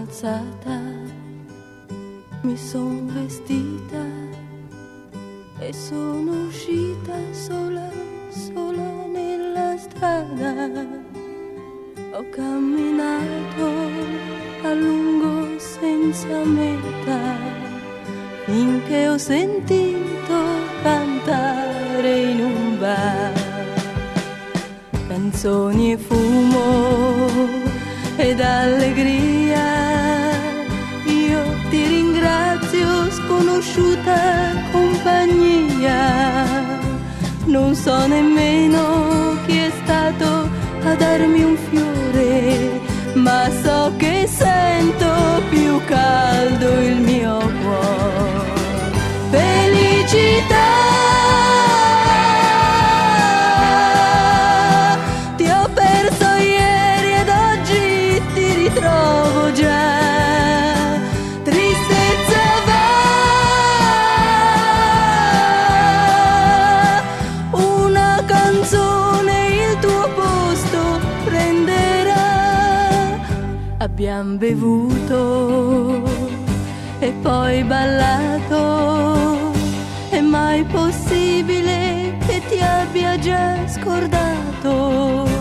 alzata, mi son vestita e sono uscita sola, sola nella strada. Ho camminato a lungo senza meta, finché ho sentito cantare in un bar canzoni e fumo ed allegria. Io ti ringrazio, sconosciuta compagnia. Non so nemmeno chi è stato a darmi un fiore, ma so che sento più caldo il mio cuore. Felicità, ti ho perso ieri ed oggi ti ritrovo già. Tristezza va, una canzone il tuo posto prenderà. Abbiamo bevuto e poi ballato, è mai possibile che ti abbia già scordato?